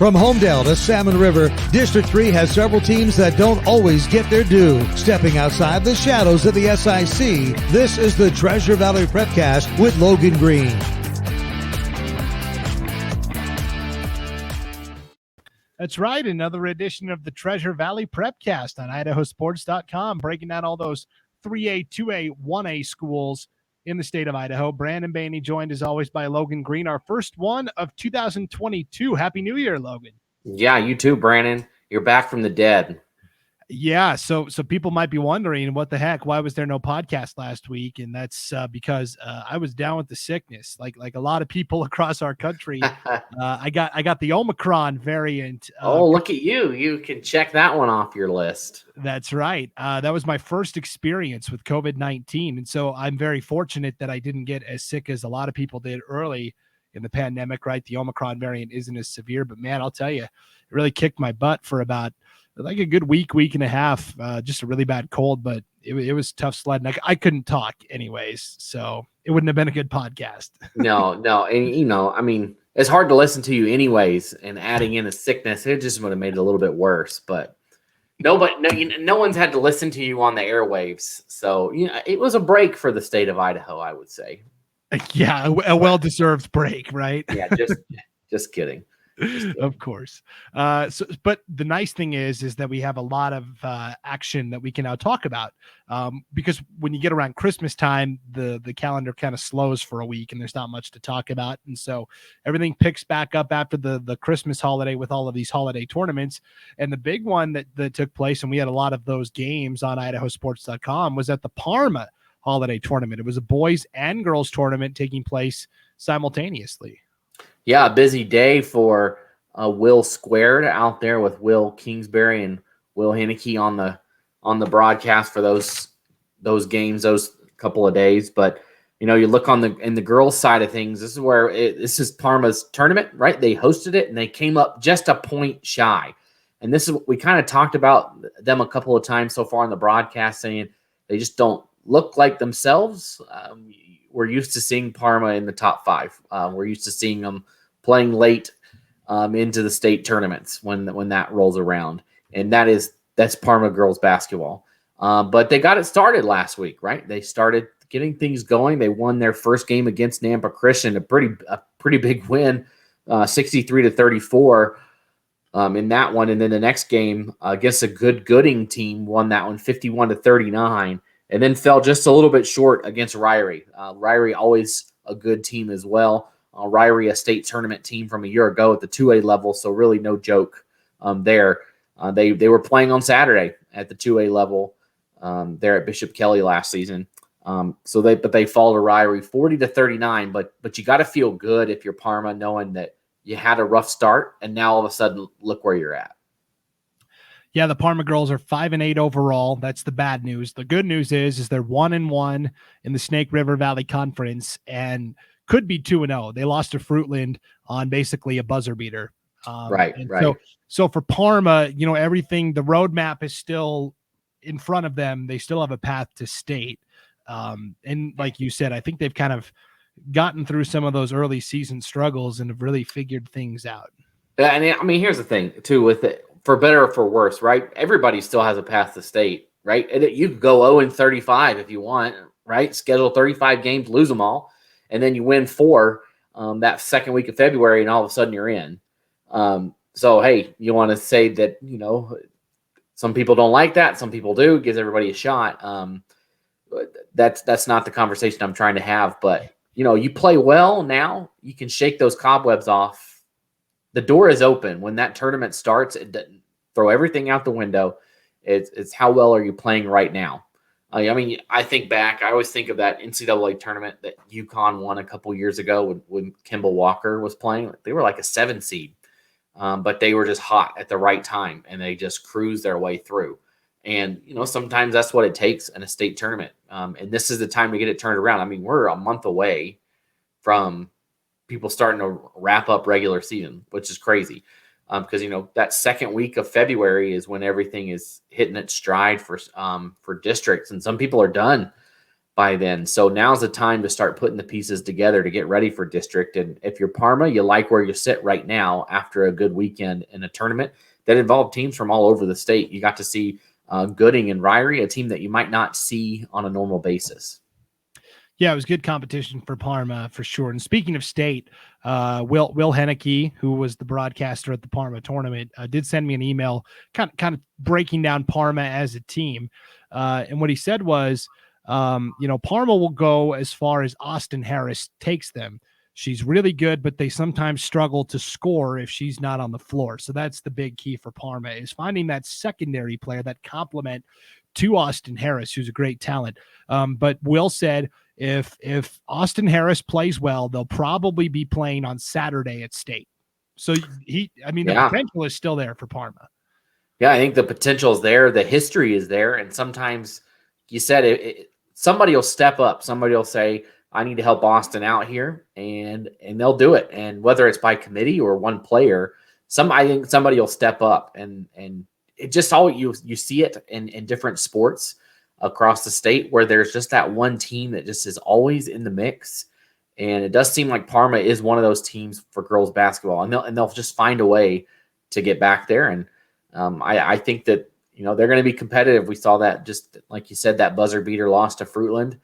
From Homedale to Salmon River, District 3 has several teams that don't always get their due. Stepping outside the shadows of the SIC, this is the Treasure Valley Prepcast with Logan Green. That's right, another edition of the Treasure Valley Prepcast on IdahoSports.com, breaking down all those 3A, 2A, 1A schools in the state of Idaho. Brandon Baney joined as always by Logan Green, our first one of 2022. Happy New Year, Logan. Yeah, you too, Brandon. You're back from the dead. Yeah, so people might be wondering, what the heck? Why was there no podcast last week? And that's because I was down with the sickness, like a lot of people across our country. I got the Omicron variant. Look at you! You can check that one off your list. That's right. That was my first experience with COVID-19, and so I'm very fortunate that I didn't get as sick as a lot of people did early in the pandemic. Right, the Omicron variant isn't as severe, but man, I'll tell you, it really kicked my butt for about like a good week and a half, just a really bad cold, but it was tough sledding. I couldn't talk anyways, so it wouldn't have been a good podcast. No. And I mean, it's hard to listen to you anyways, and adding in a sickness, it just would have made it a little bit worse, but no one's had to listen to you on the airwaves. So, it was a break for the state of Idaho, I would say. Yeah. A well-deserved break, right? Yeah. Just kidding. Of course. But the nice thing is that we have a lot of action that we can now talk about, because when you get around Christmas time, the calendar kind of slows for a week and there's not much to talk about. And so everything picks back up after the Christmas holiday with all of these holiday tournaments. And the big one that took place, and we had a lot of those games on IdahoSports.com, was at the Parma holiday tournament. It was a boys and girls tournament taking place simultaneously. Yeah, a busy day for Will Squared out there with Will Kingsbury and Will Henneke on the broadcast for those games, those couple of days. But you look in the girls' side of things. This is where this is Parma's tournament, right? They hosted it and they came up just a point shy. And this is we kind of talked about them a couple of times so far in the broadcast, saying they just don't look like themselves. We're used to seeing Parma in the top five. We're used to seeing them playing late into the state tournaments when that rolls around. And that's Parma girls basketball. But they got it started last week, right? They started getting things going. They won their first game against Nampa Christian, a pretty big win, 63-34 in that one. And then the next game against a good Gooding team, won that one 51-39. And then fell just a little bit short against Ryrie. Ryrie, always a good team as well. Ryrie, a state tournament team from a year ago at the 2A level, so really no joke there. They were playing on Saturday at the 2A level there at Bishop Kelly last season. But they fall to Ryrie 40-39. But you got to feel good if you're Parma, knowing that you had a rough start and now all of a sudden look where you're at. Yeah, the Parma girls are 5-8 overall. That's the bad news. The good news is they're 1-1 in the Snake River Valley Conference and could be 2-0. They lost to Fruitland on basically a buzzer beater. Right. So for Parma, everything, the roadmap is still in front of them. They still have a path to state. And like you said, I think they've kind of gotten through some of those early season struggles and have really figured things out. And I mean, here's the thing too with it. For better or for worse, right? Everybody still has a path to state, right? And you could go 0-35 if you want, right? Schedule 35 games, lose them all, and then you win 4 that second week of February, and all of a sudden you're in. So, hey, you want to say that, some people don't like that. Some people do. Gives everybody a shot. That's not the conversation I'm trying to have. But, you play well now, you can shake those cobwebs off. The door is open when that tournament starts. It doesn't throw everything out the window. It's how well are you playing right now? I mean, I think back. I always think of that NCAA tournament that UConn won a couple years ago when Kimball Walker was playing. They were like a 7 seed, but they were just hot at the right time, and they just cruised their way through. And, sometimes that's what it takes in a state tournament. And this is the time to get it turned around. I mean, we're a month away from people starting to wrap up regular season, which is crazy. Because, that second week of February is when everything is hitting its stride for districts. And some people are done by then. So now's the time to start putting the pieces together to get ready for district. And if you're Parma, you like where you sit right now after a good weekend in a tournament that involved teams from all over the state. You got to see Gooding and Ryrie, a team that you might not see on a normal basis. Yeah, it was good competition for Parma for sure. And speaking of state, Will Henneke, who was the broadcaster at the Parma tournament, did send me an email kind of breaking down Parma as a team. And what he said was, Parma will go as far as Austin Harris takes them. She's really good, but they sometimes struggle to score if she's not on the floor. So that's the big key for Parma, is finding that secondary player, that complement to Austin Harris, who's a great talent. But Will said if Austin Harris plays well, they'll probably be playing on Saturday at state. So the potential is still there for Parma. Yeah, I think the potential is there. The history is there. And sometimes you said somebody will step up. Somebody will say, I need to help Austin out here, and they'll do it. And whether it's by committee or one player, I think somebody will step up. And it just you see it in different sports across the state where there's just that one team that just is always in the mix. And it does seem like Parma is one of those teams for girls basketball, and they'll just find a way to get back there. And I think that they're going to be competitive. We saw that, just like you said, that buzzer beater loss to Fruitland.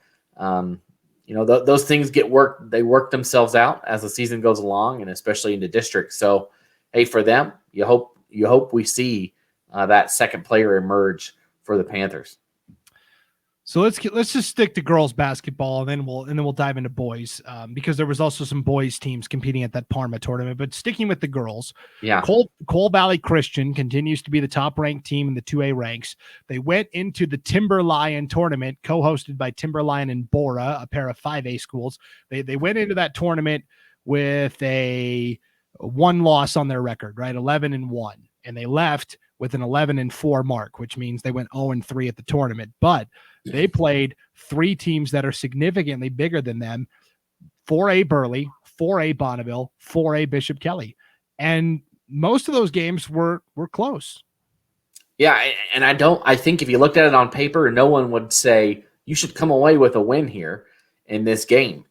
Those things get worked. They work themselves out as the season goes along, and especially into district. So, hey, for them, you hope we see that second player emerge for the Panthers. So let's just stick to girls basketball, and then we'll dive into boys, because there was also some boys teams competing at that Parma tournament. But sticking with the girls, yeah, Cole Valley Christian continues to be the top ranked team in the 2A ranks. They went into the Timberlion tournament, co-hosted by Timberlion and Bora, a pair of 5A schools. They went into that tournament with a 1 loss on their record, right, 11-1, and they left with an 11-4 mark, which means they went 0-3 at the tournament. But they played 3 teams that are significantly bigger than them: 4A Burley, 4A Bonneville, 4A Bishop Kelly. And most of those games were close. Yeah, and I think if you looked at it on paper, no one would say you should come away with a win here in this game.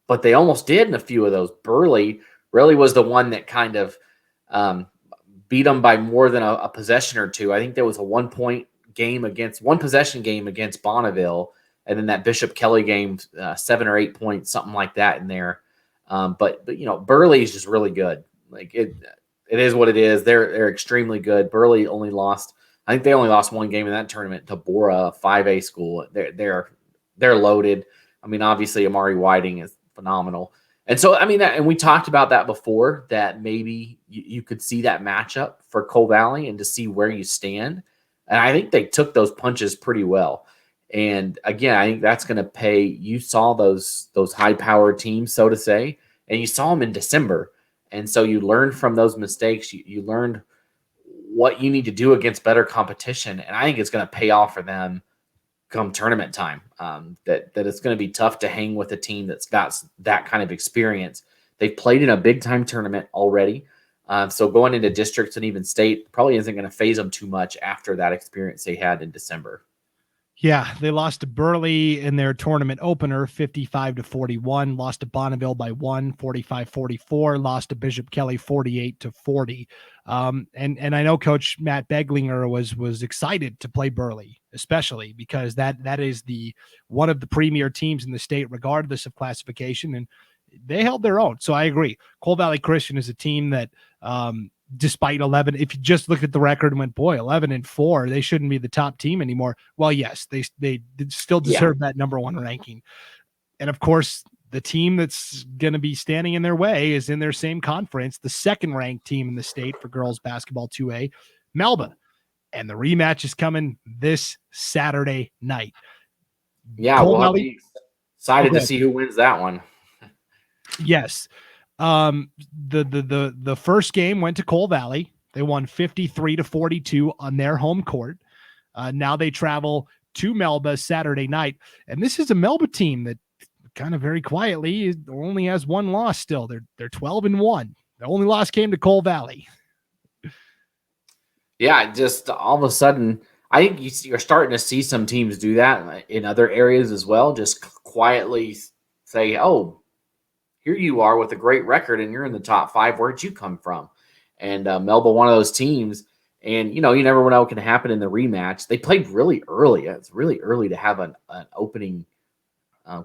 But they almost did in a few of those. Burley really was the one that kind of beat them by more than a possession or two. I think there was a 1 possession game against Bonneville, and then that Bishop Kelly game, 7 or 8 points, something like that in there. But Burley is just really good. Like it is what it is. They're extremely good. Burley only lost 1 game in that tournament to Bora, 5A school. They're loaded. I mean, obviously Amari Whiting is phenomenal. And so, and we talked about that before, that maybe you could see that matchup for Cole Valley and to see where you stand. And I think they took those punches pretty well. And again, I think that's going to pay. You saw those high-powered teams, so to say, and you saw them in December. And so you learned from those mistakes. You learned what you need to do against better competition. And I think it's going to pay off for them come tournament time. That it's going to be tough to hang with a team that's got that kind of experience. They've played in a big-time tournament already. So going into districts and even state probably isn't going to phase them too much after that experience they had in December. Yeah, they lost to Burley in their tournament opener, 55-41, lost to Bonneville by 1, 45-44, lost to Bishop Kelly 48-40. And I know Coach Matt Beglinger was excited to play Burley, especially because that is one of the premier teams in the state, regardless of classification, and they held their own. So I agree. Cole Valley Christian is a team that, despite 11, if you just look at the record and went, boy, 11-4, they shouldn't be the top team anymore. Well, yes, they still deserve that number 1 ranking. And of course, the team that's going to be standing in their way is in their same conference, the second ranked team in the state for girls basketball 2A, Melba. And the rematch is coming this Saturday night. Yeah, we'll be excited to see who wins that one. Yes. The first game went to Cole Valley. They won 53-42 on their home court. Now they travel to Melba Saturday night. And this is a Melba team that kind of very quietly only has 1 loss still. They're 12-1. The only loss came to Cole Valley. Yeah, just all of a sudden, I think you're starting to see some teams do that in other areas as well. Just quietly say, "Oh, here you are with a great record, and you're in the top 5. Where'd you come from?" And Melba, one of those teams. And you never know what can happen in the rematch. They played really early. It's really early to have an opening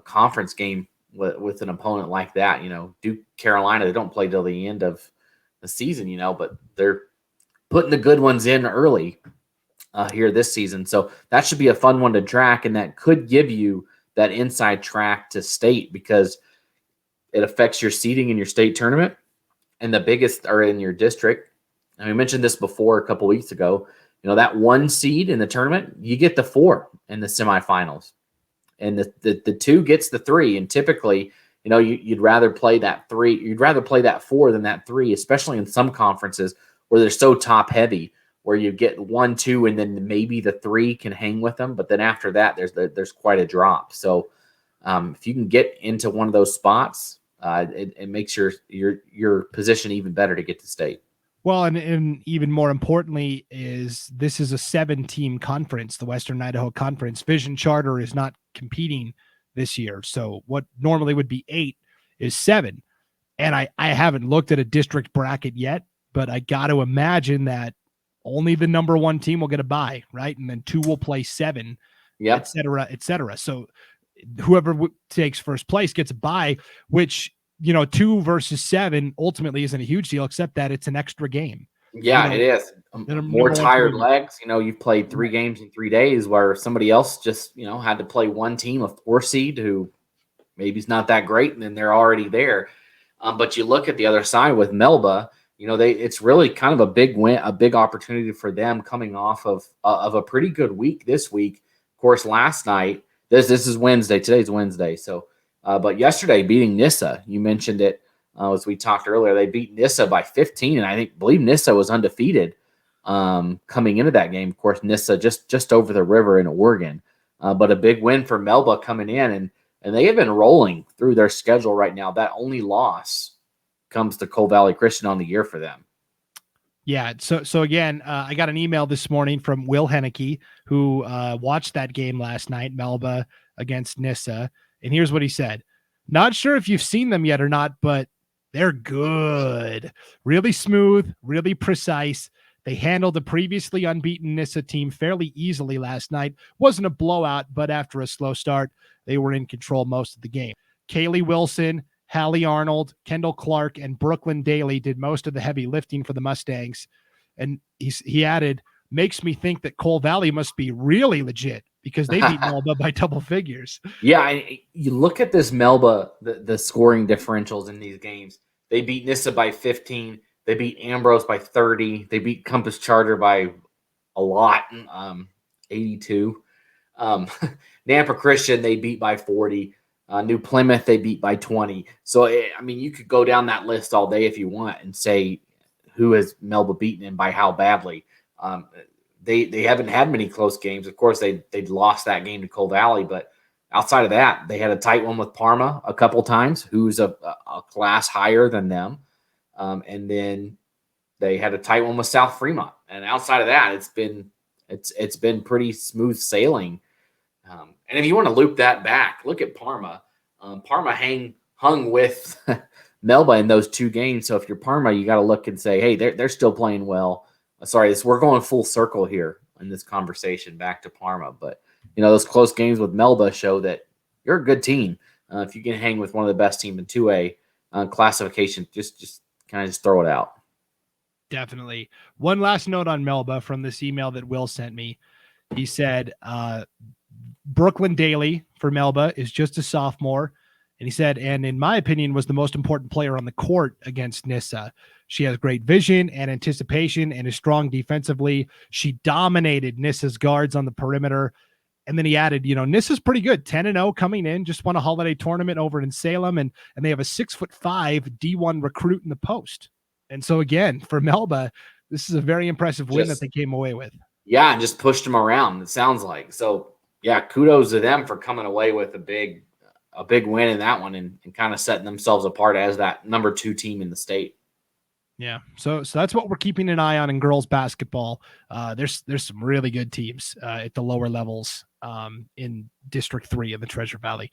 conference game with an opponent like that. Duke, Carolina, they don't play till the end of the season. But they're putting the good ones in early here this season. So that should be a fun one to track, and that could give you that inside track to state because it affects your seeding in your state tournament, and the biggest are in your district. And we mentioned this before a couple weeks ago. That 1 seed in the tournament, you get the 4 in the semifinals, and the 2 gets the 3. And typically, you'd rather play that 3. You'd rather play that 4 than that 3, especially in some conferences where they're so top heavy, where you get 1, 2, and then maybe the 3 can hang with them. But then after that, there's quite a drop. So if you can get into one of those spots, it makes your position even better to get to state. Well, and even more importantly this is a 7-team conference, the Western Idaho Conference. Vision Charter is not competing this year. So what normally would be 8 is 7. And I haven't looked at a district bracket yet, but I got to imagine that only the number 1 team will get a bye, right? And then 2 will play 7, et cetera, et cetera. So whoever takes first place gets a bye, which 2 versus 7 ultimately isn't a huge deal, except that it's an extra game. Yeah, it is. More tired legs. You've played 3 games in 3 days where somebody else just, had to play 1 team, a 4 seed who maybe is not that great, and then they're already there. But you look at the other side with Melba, it's really kind of a big win, a big opportunity for them coming off of a pretty good week this week. Of course, last night, this is Wednesday. Today's Wednesday. So, but yesterday beating Nissa, you mentioned it as we talked earlier. They beat Nissa by 15, and I believe Nissa was undefeated coming into that game. Of course, Nissa just over the river in Oregon, but a big win for Melba coming in, and they have been rolling through their schedule right now. That only loss comes to Cole Valley Christian on the year for them. Yeah. So again, I got an email this morning from Will Henneke, who watched that game last night, Melba against Nissa. And here's what he said. Not sure if you've seen them yet or not, but they're good. Really smooth, really precise. They handled the previously unbeaten Nissa team fairly easily last night. Wasn't a blowout, but after a slow start, they were in control most of the game. Kaylee Wilson, Hallie Arnold, Kendall Clark, and Brooklyn Daly did most of the heavy lifting for the Mustangs. And he added, makes me think that Cole Valley must be really legit because they beat Melba by double figures. Yeah, you look at this Melba, the scoring differentials in these games. They beat Nissa by 15. They beat Ambrose by 30. They beat Compass Charter by a lot, 82. Nampa Christian, they beat by 40. New Plymouth, they beat by 20. So, you could go down that list all day if you want and say who has Melba beaten and by how badly. They haven't had many close games. Of course, they lost that game to Cole Valley, but outside of that, they had a tight one with Parma a couple times, who's a class higher than them. And then they had a tight one with South Fremont. And outside of that, it's been pretty smooth sailing. And if you want to loop that back, look at Parma. Parma hung with Melba in those 2 games. So if you're Parma, you got to look and say, hey, they're still playing well. We're going full circle here in this conversation back to Parma. But, those close games with Melba show that you're a good team. If you can hang with one of the best teams in 2A classification, just kind of throw it out. Definitely. One last note on Melba from this email that Will sent me. He said, Brooklyn Daly for Melba is just a sophomore. And he said, and in my opinion, was the most important player on the court against Nissa. She has great vision and anticipation and is strong defensively. She dominated Nissa's guards on the perimeter. And then he added, Nissa's pretty good, 10-0 coming in, just won a holiday tournament over in Salem. And they have a 6'5" D1 recruit in the post. And so again, for Melba, this is a very impressive win that they came away with. Yeah. And just pushed them around. It sounds like, so yeah, kudos to them for coming away with a big win in that one and kind of setting themselves apart as that number 2 team in the state. Yeah. So that's what we're keeping an eye on in girls basketball. There's some really good teams at the lower levels in District 3 of the Treasure Valley.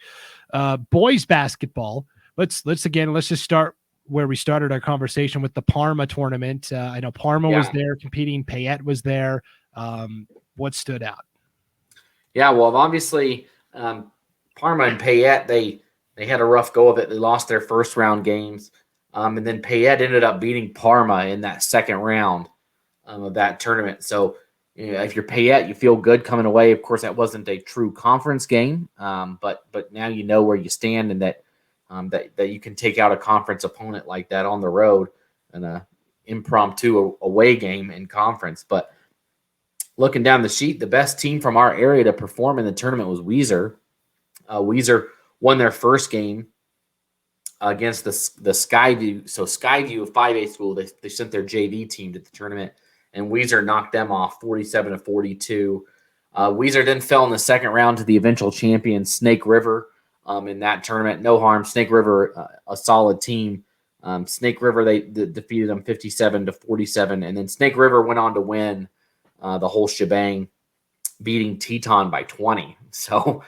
Boys basketball. Let's just start where we started our conversation with the Parma tournament. I know Parma was there competing. Payette was there. What stood out? Yeah, well, obviously, Parma and Payette, they had a rough go of it. They lost their first round games. And then Payette ended up beating Parma in that second round of that tournament. So, if you're Payette, you feel good coming away. Of course, that wasn't a true conference game, but now you know where you stand, and that you can take out a conference opponent like that on the road in an impromptu away game in conference. But looking down the sheet, the best team from our area to perform in the tournament was Weiser. Weiser won their first game against the Skyview. So Skyview, a 5A school, they sent their JV team to the tournament, and Weiser knocked them off 47-42. Weiser then fell in the second round to the eventual champion, Snake River, in that tournament. No harm. Snake River, a solid team. Snake River, they defeated them 57-47, and then Snake River went on to win the whole shebang, beating Teton by 20. So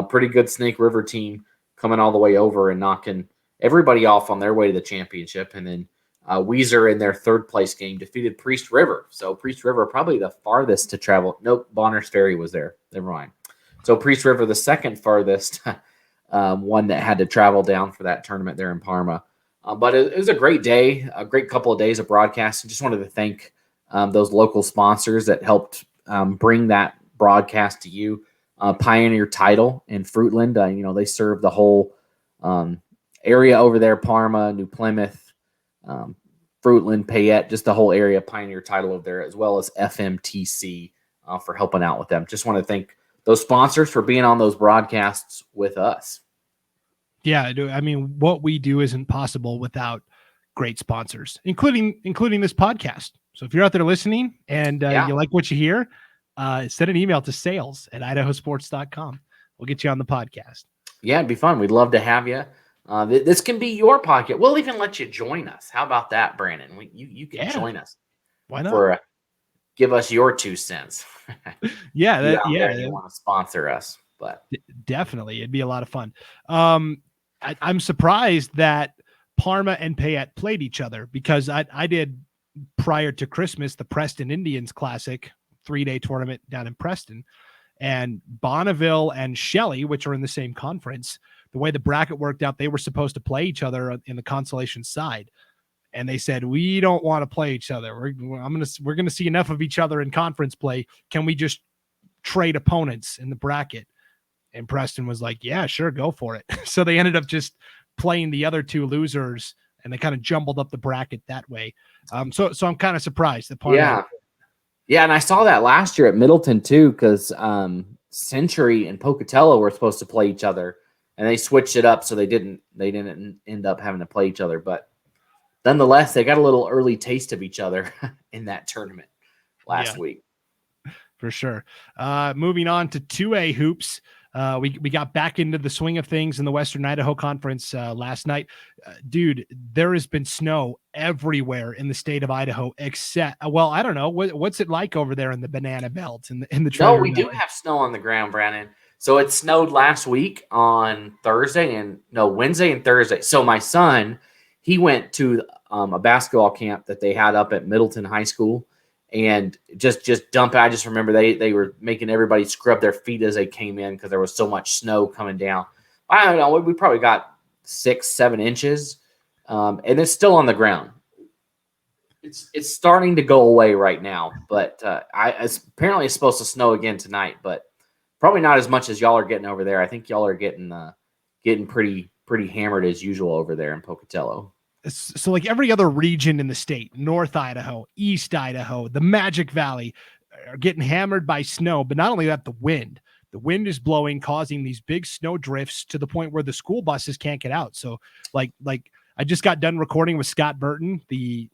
pretty good Snake River team coming all the way over and knocking everybody off on their way to the championship. And then Weiser in their third place game defeated Priest River. So Priest River probably the farthest to travel. Nope, Bonner's Ferry was there. Never mind. So Priest River, the second farthest one that had to travel down for that tournament there in Parma. But it was a great day, a great couple of days of broadcasting. Just wanted to thank those local sponsors that helped bring that broadcast to you. Pioneer Title in Fruitland, they serve the whole area over there, Parma, New Plymouth, Fruitland, Payette, just the whole area. Pioneer Title over there, as well as FMTC for helping out with them. Just want to thank those sponsors for being on those broadcasts with us. Yeah, I mean, what we do isn't possible without great sponsors, including this podcast. So if you're out there listening and you like what you hear, send an email to sales@IdahoSports.com. We'll get you on the podcast. Yeah, it'd be fun. We'd love to have you. This can be your podcast. We'll even let you join us. How about that, Brandon? You can join us. Why not? Give us your 2 cents. Yeah, you want to sponsor us, but definitely, it'd be a lot of fun. I'm surprised that Parma and Payette played each other, because I did prior to Christmas the Preston Indians Classic 3-day tournament down in Preston, and Bonneville and Shelley, which are in the same conference, the way the bracket worked out, they were supposed to play each other in the consolation side, and they said, we don't want to play each other. We're going to see enough of each other in conference play. Can we just trade opponents in the bracket? And Preston was like, yeah, sure, go for it. So they ended up just playing the other two losers, and they kind of jumbled up the bracket that way. So I'm kind of surprised that Parma. Yeah, and I saw that last year at Middleton too, because Century and Pocatello were supposed to play each other, and they switched it up so they didn't end up having to play each other. But nonetheless, they got a little early taste of each other in that tournament last week. For sure. Moving on to 2A hoops. We got back into the swing of things in the Western Idaho Conference last night. Dude, there has been snow everywhere in the state of Idaho, except, well, I don't know. What's it like over there in the Banana Belt in the Treasure No, we Valley? do have snow on the ground, Brandon. So it snowed last week on Wednesday and Thursday. So my son, he went to a basketball camp that they had up at Middleton High School, and just dump it. I just remember they were making everybody scrub their feet as they came in because there was so much snow coming down. I don't know. We probably got 6-7 inches, and it's still on the ground. It's starting to go away right now, but apparently it's supposed to snow again tonight, but probably not as much as y'all are getting over there. I think y'all are getting pretty hammered as usual over there in Pocatello. So like every other region in the state, North Idaho, East Idaho, the Magic Valley are getting hammered by snow. But not only that, the wind is blowing, causing these big snow drifts to the point where the school buses can't get out. So like I just got done recording with Scott Burton,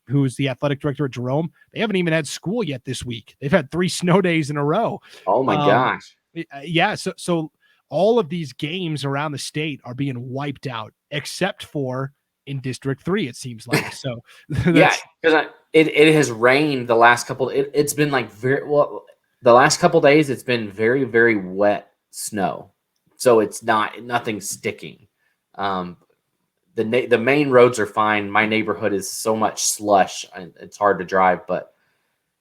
who's the athletic director at Jerome. They haven't even had school yet this week. They've had 3 snow days in a row. Oh my gosh. Yeah. So all of these games around the state are being wiped out, except for in District 3, it seems like. So yeah, because it has rained the last couple. It's been like the last couple days. It's been very, very wet snow, so it's nothing sticking. The main roads are fine. My neighborhood is so much slush, it's hard to drive. But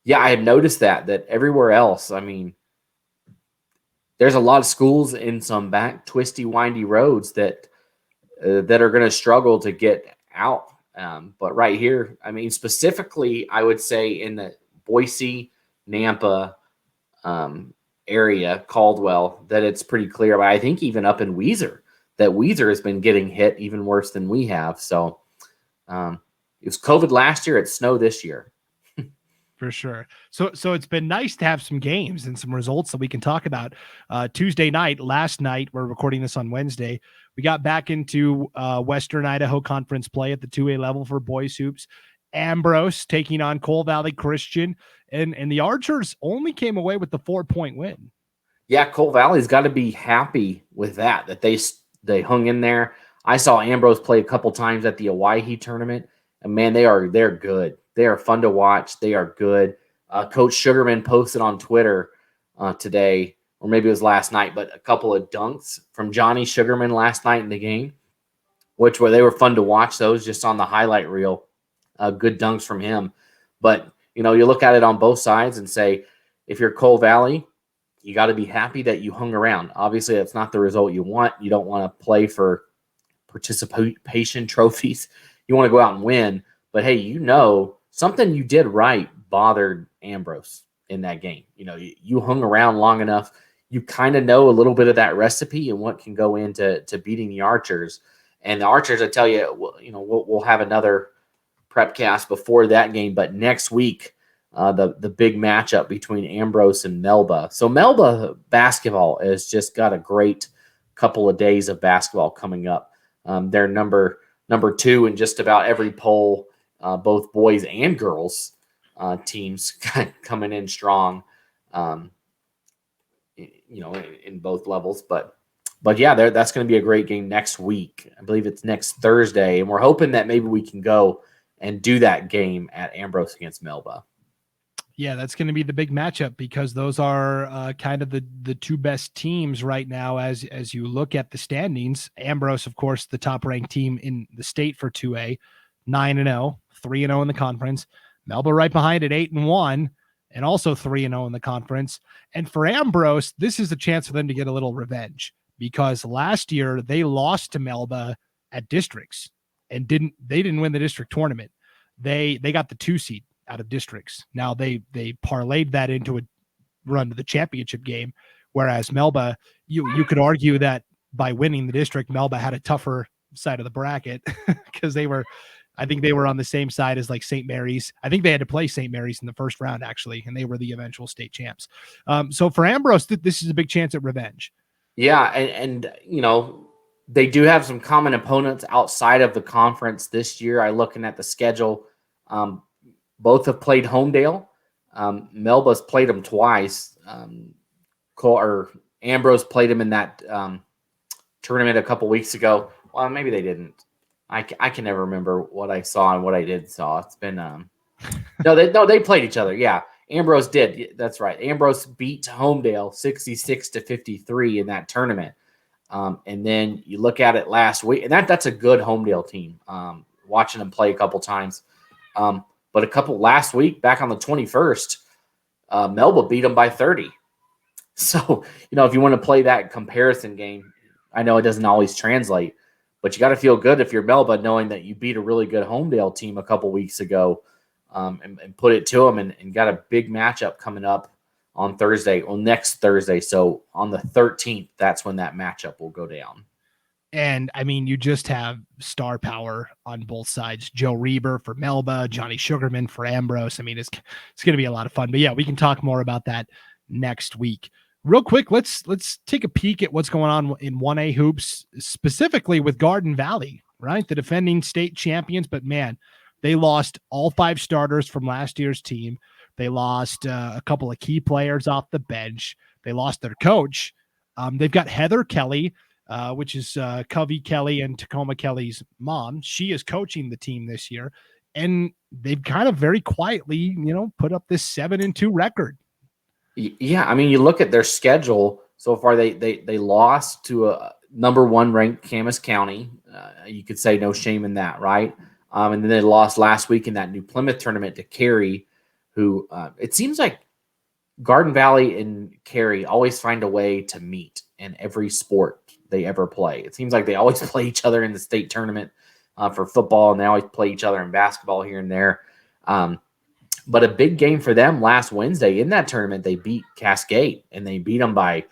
yeah, I have noticed that everywhere else. I mean, there's a lot of schools in some back twisty, windy roads that are going to struggle to get out. But right here, I mean, specifically, I would say in the Boise, Nampa area, Caldwell, that it's pretty clear. But I think even up in Weiser, that Weiser has been getting hit even worse than we have. So it was COVID last year. It's snow this year. For sure. So it's been nice to have some games and some results that we can talk about. Tuesday night, last night, we're recording this on Wednesday. We got back into Western Idaho Conference play at the 2A level for boys hoops. Ambrose taking on Cole Valley Christian, and the Archers only came away with the 4-point win. Yeah, Cole Valley's got to be happy with that they hung in there. I saw Ambrose play a couple times at the Owyhee tournament, and man, they're good. They are fun to watch. They are good. Coach Sugarman posted on Twitter today, or maybe it was last night, but a couple of dunks from Johnny Sugarman last night in the game, they were fun to watch. Those just on the highlight reel, good dunks from him. But you look at it on both sides and say, if you're Cole Valley, you got to be happy that you hung around. Obviously, that's not the result you want. You don't want to play for participation trophies. You want to go out and win. But hey, something you did right bothered Ambrose in that game. You hung around long enough. You kind of know a little bit of that recipe and what can go into beating the Archers. And the Archers, I tell you, we'll have another Prepcast before that game. But next week, the big matchup between Ambrose and Melba. So Melba basketball has just got a great couple of days of basketball coming up. They're number 2 in just about every poll. Both boys and girls teams coming in strong, in both levels. But yeah, that's going to be a great game next week. I believe it's next Thursday, and we're hoping that maybe we can go and do that game at Ambrose against Melba. Yeah, that's going to be the big matchup because those are kind of the two best teams right now as you look at the standings. Ambrose, of course, the top-ranked team in the state for 2A, 9-0, 3-0 in the conference. Melba right behind at 8-1, and also 3-0 in the conference. And for Ambrose, this is a chance for them to get a little revenge because last year they lost to Melba at districts and didn't win the district tournament. They got the 2 seed out of districts. Now they parlayed that into a run to the championship game, whereas Melba, you could argue that by winning the district, Melba had a tougher side of the bracket because I think they were on the same side as like St. Mary's. I think they had to play St. Mary's in the first round actually, and they were the eventual state champs. So for Ambrose, this is a big chance at revenge. Yeah, and they do have some common opponents outside of the conference this year. Looking at the schedule, both have played Homedale. Melba's played them twice. Ambrose played them in that tournament a couple weeks ago. Well, maybe they didn't. I can never remember what I saw and what I did saw. It's been they played each other. Yeah, Ambrose did. That's right. Ambrose beat Homedale 66-53 in that tournament. And then you look at it last week, and that's a good Homedale team. Watching them play a couple times. But last week, back on the 21st, Melba beat them by 30. So, if you want to play that comparison game, I know it doesn't always translate, but you got to feel good if you're Melba knowing that you beat a really good Homedale team a couple weeks ago and put it to them and got a big matchup coming up on Thursday, next Thursday. So on the 13th, that's when that matchup will go down. And I mean, you just have star power on both sides. Joe Reber for Melba, Johnny Sugarman for Ambrose. I mean, it's going to be a lot of fun. But yeah, we can talk more about that next week. Real quick, let's take a peek at what's going on in 1A hoops, specifically with Garden Valley, right? The defending state champions, but man, they lost all 5 starters from last year's team. They lost a couple of key players off the bench. They lost their coach. They've got Heather Kelly, which is Covey Kelly and Tacoma Kelly's mom. She is coaching the team this year, and they've kind of very quietly, put up this 7-2 record. Yeah, I mean, you look at their schedule so far. They lost to a number 1 ranked Camas County. You could say no shame in that, right? And then they lost last week in that New Plymouth tournament to Cary, who it seems like Garden Valley and Cary always find a way to meet in every sport they ever play. It seems like they always play each other in the state tournament for football, and they always play each other in basketball here and there. But a big game for them last Wednesday in that tournament, they beat Cascade, and they beat them by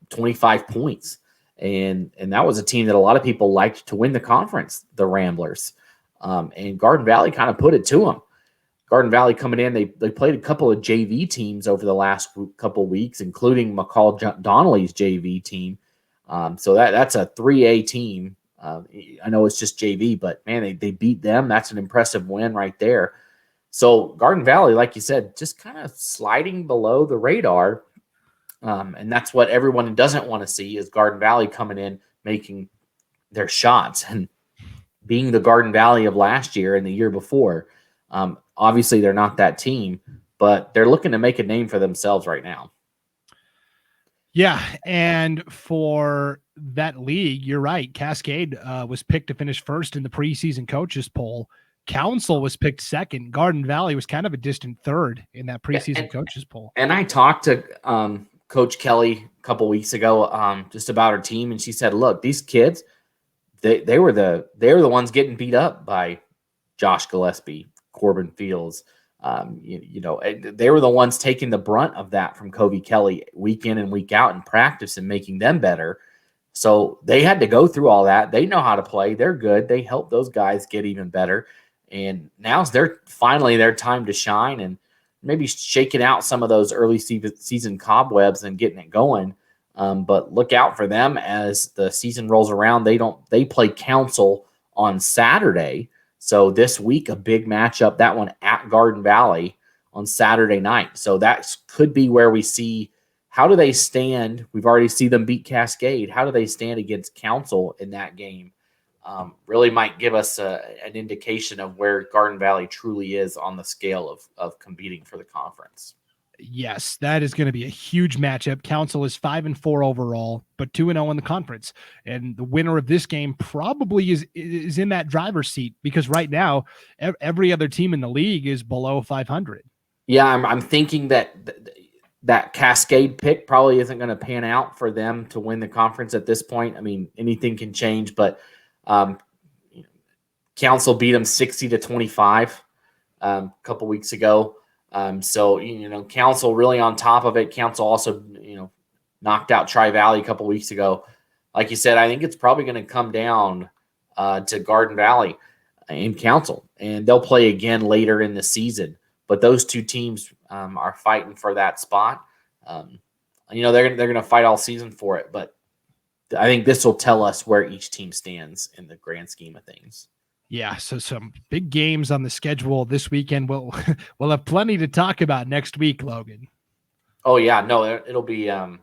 25 points. And that was a team that a lot of people liked to win the conference, the Ramblers. And Garden Valley kind of put it to them. Garden Valley coming in, they played a couple of JV teams over the last couple of weeks, including McCall Donnelly's JV team. So that's a 3A team. I know it's just JV, but man, they beat them. That's an impressive win right there. So Garden Valley, like you said, just kind of sliding below the radar. And that's what everyone doesn't want to see is Garden Valley coming in, making their shots and being the Garden Valley of last year and the year before. Obviously, they're not that team, but they're looking to make a name for themselves right now. Yeah, and for that league, you're right. Cascade was picked to finish first in the preseason coaches poll. Council was picked second. Garden Valley was kind of a distant third in that preseason coaches poll. And I talked to Coach Kelly a couple weeks ago just about her team, and she said, "Look, these kids, they were the ones getting beat up by Josh Gillespie, Corbin Fields. They were the ones taking the brunt of that from Covey Kelly week in and week out in practice and making them better. So they had to go through all that. They know how to play. They're good. They help those guys get even better. And now's finally their time to shine and maybe shaking out some of those early season cobwebs and getting it going. But look out for them as the season rolls around. They play Council on Saturday. So this week, a big matchup, that one at Garden Valley on Saturday night. So that could be where we see how do they stand. We've already seen them beat Cascade. How do they stand against Council in that game? Really might give us an indication of where Garden Valley truly is on the scale of competing for the conference. Yes, that is going to be a huge matchup. Council is 5-4 overall, but 2-0 in the conference. And the winner of this game probably is in that driver's seat because right now every other team in the league is below 500. Yeah, I'm thinking that Cascade pick probably isn't going to pan out for them to win the conference at this point. I mean, anything can change, but Council beat them 60-25 a couple weeks ago. So Council really on top of it. Council also, knocked out Tri-Valley a couple weeks ago. Like you said, I think it's probably going to come down to Garden Valley and Council, and they'll play again later in the season. But those two teams are fighting for that spot. They're going to fight all season for it. But I think this will tell us where each team stands in the grand scheme of things. Yeah, so some big games on the schedule this weekend. We'll have plenty to talk about next week, Logan. Oh yeah, no, it'll be a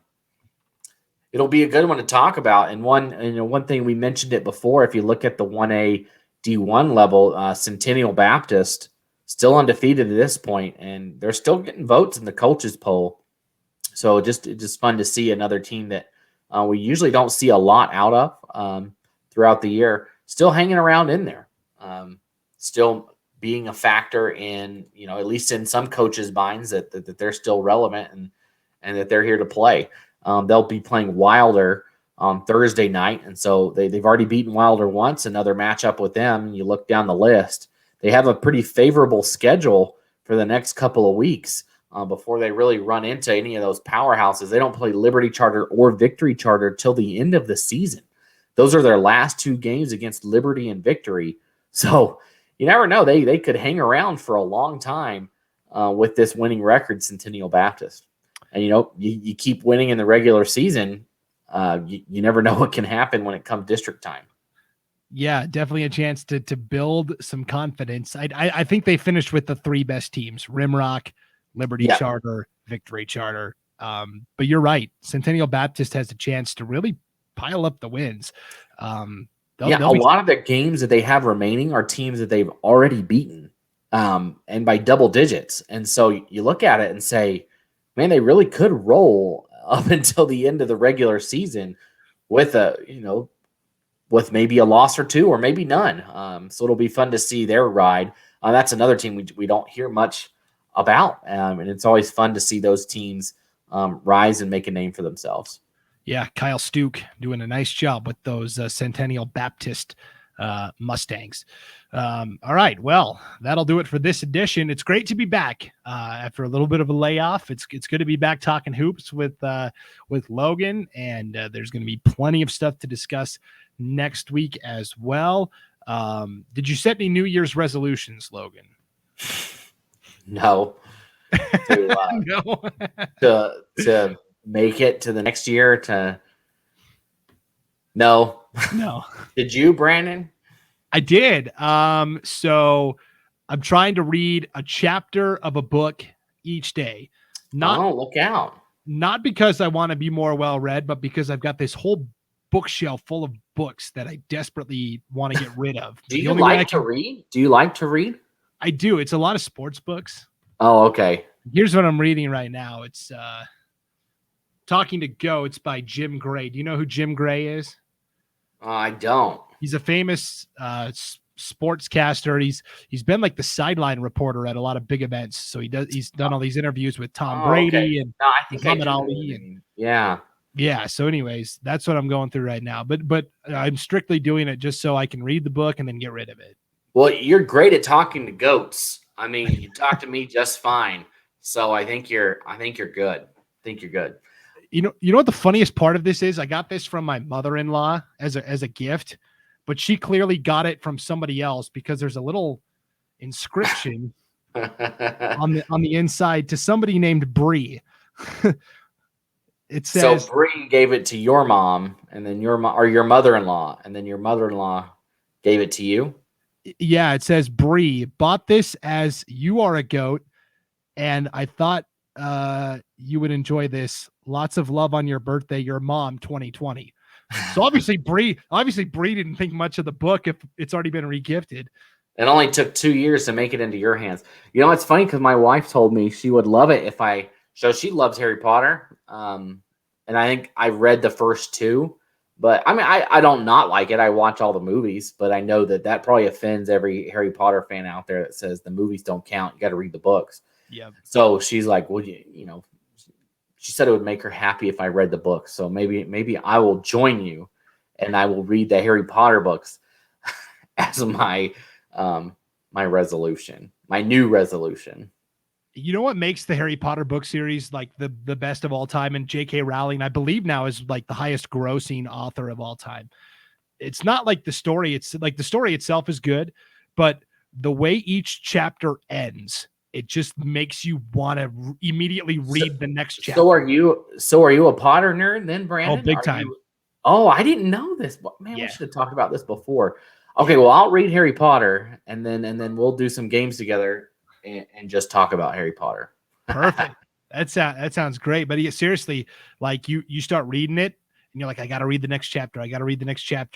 good one to talk about. And one thing we mentioned it before. If you look at the 1A D1 level, Centennial Baptist still undefeated at this point, and they're still getting votes in the coaches poll. So it's just fun to see another team that we usually don't see a lot out of throughout the year, still hanging around in there. Still being a factor in, at least in some coaches' minds that they're still relevant and that they're here to play. They'll be playing Wilder on Thursday night. And so they've already beaten Wilder once, another matchup with them. You look down the list, they have a pretty favorable schedule for the next couple of weeks before they really run into any of those powerhouses. They don't play Liberty Charter or Victory Charter till the end of the season. Those are their last two games against Liberty and Victory. So you never know. They could hang around for a long time with this winning record, Centennial Baptist. And, you keep winning in the regular season, you never know what can happen when it comes district time. Yeah, definitely a chance to build some confidence. I think they finished with the three best teams, Rimrock, Liberty Charter, Victory Charter. But you're right. Centennial Baptist has a chance to really pile up the wins. A lot of the games that they have remaining are teams that they've already beaten, and by double digits. And so you look at it and say, man, they really could roll up until the end of the regular season with with maybe a loss or two or maybe none. So it'll be fun to see their ride. That's another team we don't hear much about, and it's always fun to see those teams rise and make a name for themselves. Yeah, Kyle Stuke doing a nice job with those Centennial Baptist Mustangs. All right, well, that'll do it for this edition. It's great to be back after a little bit of a layoff. It's good to be back talking hoops with Logan, and there's going to be plenty of stuff to discuss next week as well. Did you set any New Year's resolutions, Logan? No. No. to make it to the next year No. Did you, Brandon? I did. So I'm trying to read a chapter of a book each day. Look out. Not because I want to be more well-read, but because I've got this whole bookshelf full of books that I desperately want to get rid of. Do you like to read? Do you like to read? I do. It's a lot of sports books. Oh, okay. Here's what I'm reading right now. It's Talking to Goats by Jim Gray. Do you know who Jim Gray is? I don't. He's a famous sportscaster. He's been like the sideline reporter at a lot of big events. So he's done all these interviews with Tom Brady and Muhammad Ali. And yeah. So anyways, that's what I'm going through right now. But I'm strictly doing it just so I can read the book and then get rid of it. Well, you're great at talking to goats. I mean, you talk to me just fine. So I think you're good. You know what the funniest part of this is? I got this from my mother-in-law as a gift, but she clearly got it from somebody else because there's a little inscription on the inside to somebody named Bree. It says, so Bree gave it to your mom, and then your mother-in-law, and then your mother-in-law gave it to you. Yeah, it says Bree bought this as you are a goat, and I thought you would enjoy this. Lots of love on your birthday, your mom, 2020. So obviously Bree didn't think much of the book if it's already been regifted. It only took 2 years to make it into your hands. You know, it's funny because my wife told me she would love it so she loves Harry Potter. And I think I read the first two, but I mean, I don't not like it. I watch all the movies, but I know that probably offends every Harry Potter fan out there that says the movies don't count. You got to read the books. Yeah. So she's like, well, she said it would make her happy if I read the books. So maybe I will join you and I will read the Harry Potter books as my resolution, my new resolution. You know what makes the Harry Potter book series like the best of all time? And J.K. Rowling, I believe now, is like the highest grossing author of all time. It's not like the story. It's like the story itself is good, but the way each chapter ends, it just makes you want to immediately read the next chapter. So are you a Potter nerd then, Brandon? Oh, big time. I didn't know this. Man, we should have talked about this before. Okay, well, I'll read Harry Potter and then we'll do some games together and just talk about Harry Potter. Perfect. That sounds great. But seriously, like you start reading it and you're like, I got to read the next chapter.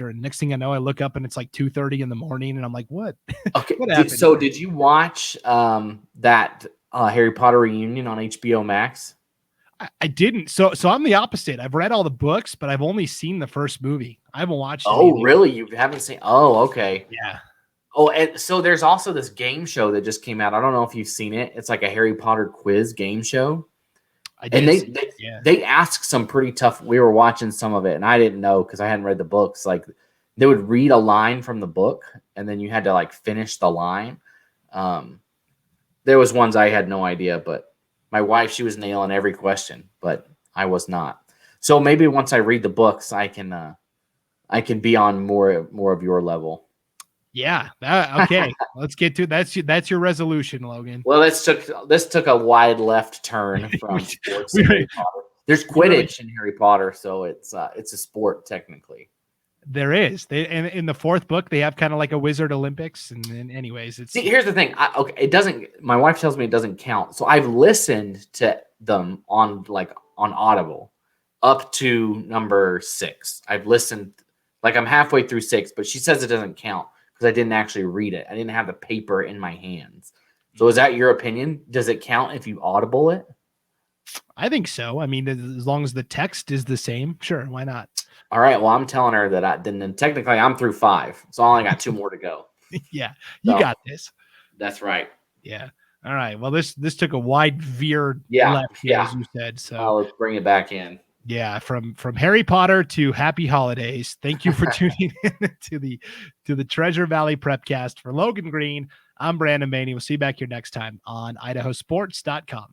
And next thing I know, I look up and it's like 2:30 in the morning and I'm like, what? Okay. What happened? So did you watch that Harry Potter reunion on HBO Max? I didn't. So I'm the opposite. I've read all the books, but I've only seen the first movie. I haven't watched it. Oh, really? You haven't seen? Oh, okay. Yeah. Oh, and so there's also this game show that just came out. I don't know if you've seen it. It's like a Harry Potter quiz game show. They ask some pretty tough. We were watching some of it, and I didn't know because I hadn't read the books. Like they would read a line from the book, and then you had to like finish the line. There was ones I had no idea, but my wife, she was nailing every question, but I was not. So maybe once I read the books, I can be on more of your level. Yeah. Okay. Let's get to it. That's your resolution, Logan. Well, this took a wide left turn from sports. Harry Potter. There's Quidditch in Harry Potter, so it's a sport technically. There is. And in the fourth book, they have kind of like a Wizard Olympics. And then, anyways, it's. See, here's the thing. It doesn't. My wife tells me it doesn't count. So I've listened to them on Audible, up to number 6. I've listened, like I'm halfway through 6, but she says it doesn't count because I didn't actually read it. I didn't have the paper in my hands. So is that your opinion? Does it count if you audible it? I think so. I mean, as long as the text is the same, sure, why not? All right. Well, I'm telling her that then technically I'm through 5. So I only got 2 more to go. Yeah, you got this. That's right. Yeah. All right. Well, this took a wide veer left here, as you said. So let's bring it back in. Yeah, from Harry Potter to Happy Holidays. Thank you for tuning in to the Treasure Valley Prepcast. For Logan Green, I'm Brandon Baney. We'll see you back here next time on IdahoSports.com.